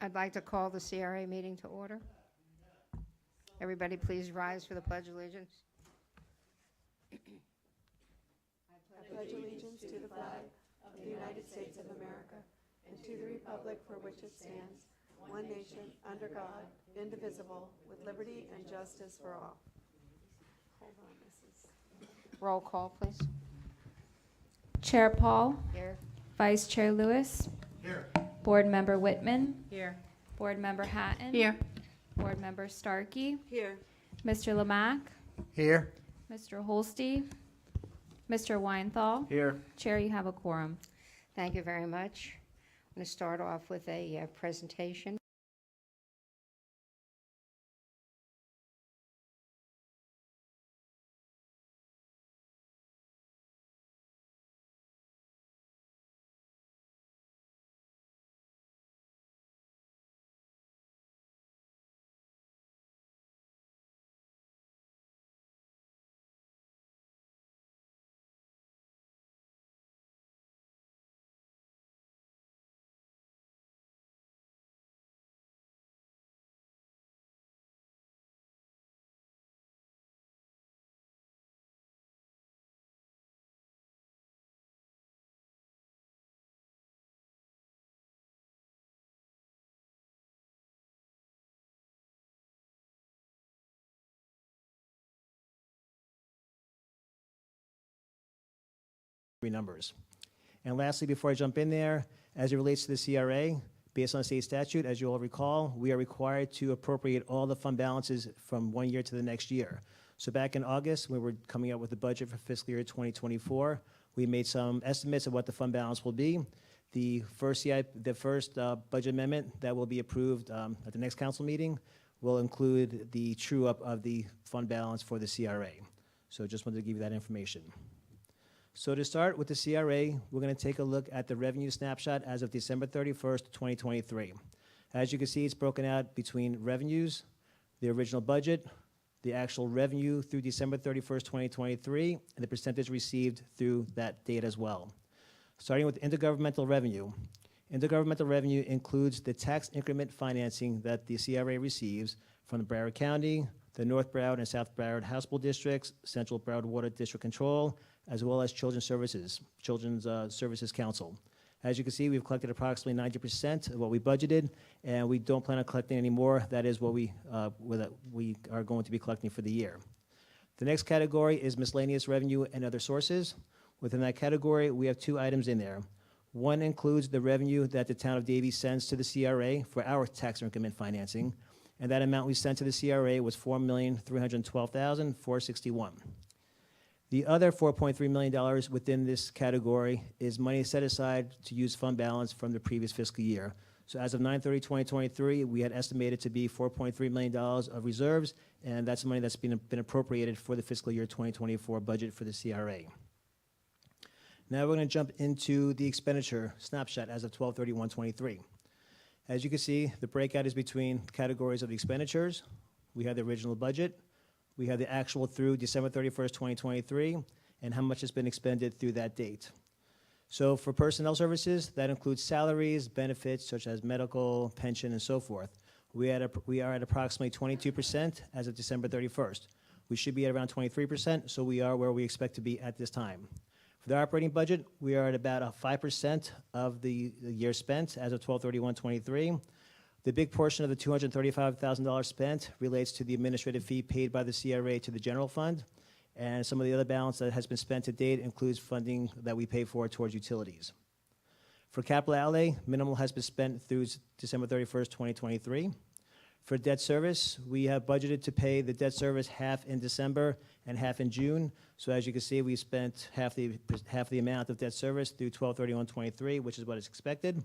I'd like to call the CRA meeting to order. Everybody please rise for the Pledge of Allegiance. I pledge allegiance to the flag of the United States of America and to the republic for which it stands, one nation, under God, indivisible, with liberty and justice for all. Hold on, Mrs. Roll call, please. Chair Paul, Here. Vice Chair Lewis, Here. Board Member Whitman, Here. Board Member Hatton, Here. Board Member Starkey, Here. Mr. Lamack, Here. Mr. Holste, Mr. Weinthal. Here. Chair, you have a quorum. Thank you very much. I'm going to start off with a presentation. Numbers. And lastly, before I jump in there, as it relates to the CRA, based on state statute, as you all recall, we are required to appropriate all the fund balances from one year to the next year. So back in August, when we were coming up with the budget for fiscal year 2024, we made some estimates of what the fund balance will be. The first budget amendment that will be approved at the next council meeting will include the true up of the fund balance for the CRA. So just wanted to give you that information. So to start with the CRA, we're going to take a look at the revenue snapshot as of December 31st, 2023. As you can see, it's broken out between revenues, the original budget, the actual revenue through December 31st, 2023, and the percentage received through that date as well. Starting with intergovernmental revenue. Intergovernmental revenue includes the tax increment financing that the CRA receives from the Broward County, the North Broward and South Broward House Pool Districts, Central Broward Water District Control, as well as Children's Services Council. As you can see, we've collected approximately 90% of what we budgeted, and we don't plan on collecting any more. That is what we are going to be collecting for the year. The next category is miscellaneous revenue and other sources. Within that category, we have two items in there. One includes the revenue that the town of Davie sends to the CRA for our tax increment financing, and that amount we sent to the CRA was $4,312,461. The other $4.3 million within this category is money set aside to use fund balance from the previous fiscal year. So as of 9/30/2023, we had estimated to be $4.3 million of reserves, and that's money that's been appropriated for the fiscal year 2024 budget for the CRA. Now we're going to jump into the expenditure snapshot as of 12/31/23. As you can see, the breakout is between categories of the expenditures. We have the original budget. We have the actual through December 31st, 2023, and how much has been expended through that date. So for personnel services, that includes salaries, benefits such as medical, pension, and so forth. We are at approximately 22% as of December 31st. We should be at around 23%, so we are where we expect to be at this time. For the operating budget, we are at about 5% of the year spent as of 12/31/23. The big portion of the $235,000 spent relates to the administrative fee paid by the CRA to the general fund, and some of the other balance that has been spent to date includes funding that we pay for towards utilities. For capital outlay, minimal has been spent through December 31st, 2023. For debt service, we have budgeted to pay the debt service half in December and half in June. So as you can see, we spent half the amount of debt service through 12/31/23, which is what is expected.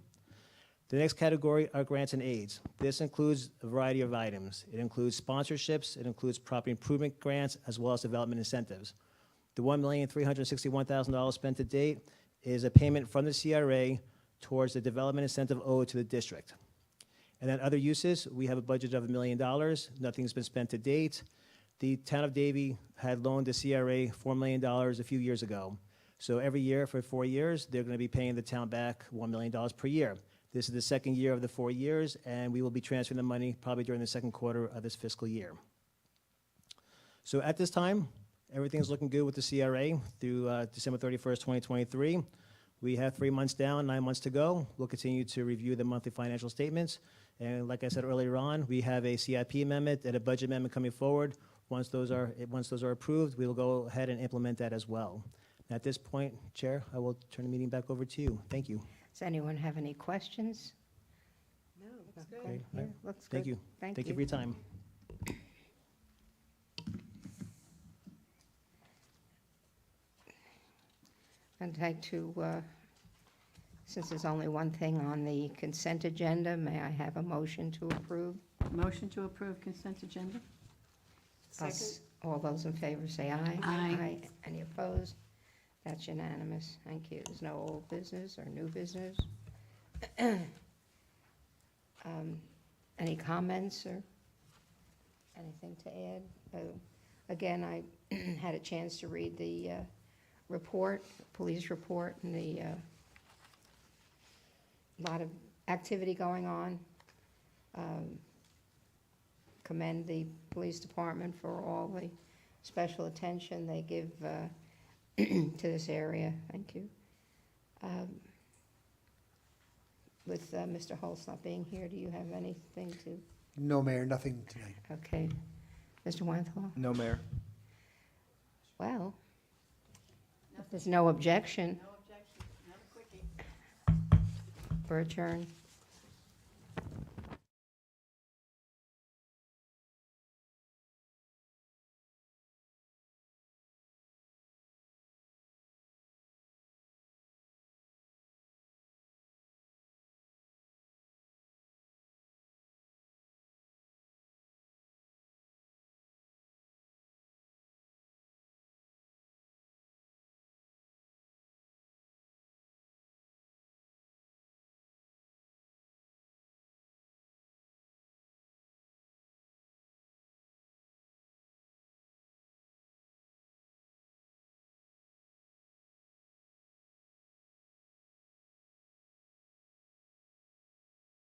The next category are grants and aids. This includes a variety of items. It includes sponsorships, it includes property improvement grants, as well as development incentives. The $1,361,000 spent to date is a payment from the CRA towards the development incentive owed to the district. And then other uses, we have a budget of $1 million. Nothing's been spent to date. The town of Davie had loaned the CRA $4 million a few years ago. So every year for 4 years, they're going to be paying the town back $1 million per year. This is the second year of the 4 years, and we will be transferring the money probably during the second quarter of this fiscal year. So at this time, everything's looking good with the CRA through December 31st, 2023. We have 3 months down, 9 months to go. We'll continue to review the monthly financial statements. And like I said earlier on, we have a CIP amendment and a budget amendment coming forward. Once those are approved, we will go ahead and implement that as well. At this point, Chair, I will turn the meeting back over to you. Thank you. Does anyone have any questions? No, looks good. Great. Yeah, looks good. Thank you. Thank Thank you for your time. I'd like to, since there's only one thing on the consent agenda, may I have a motion to approve? Motion to approve consent agenda? Us- All those in favor say aye. Aye. Any opposed? That's unanimous. Thank you. There's no old business or new business. Any comments or anything to add? Again, I had a chance to read the report, police report, and the lot of activity going on. Commend the police department for all the special attention they give to this area. Thank you. With Mr. Holtz not being here, do you have anything to? No, Mayor, nothing tonight. Okay. Mr. Weinthal? No, Mayor. Well, if there's no objection. No objection, not a quickie. We're adjourned.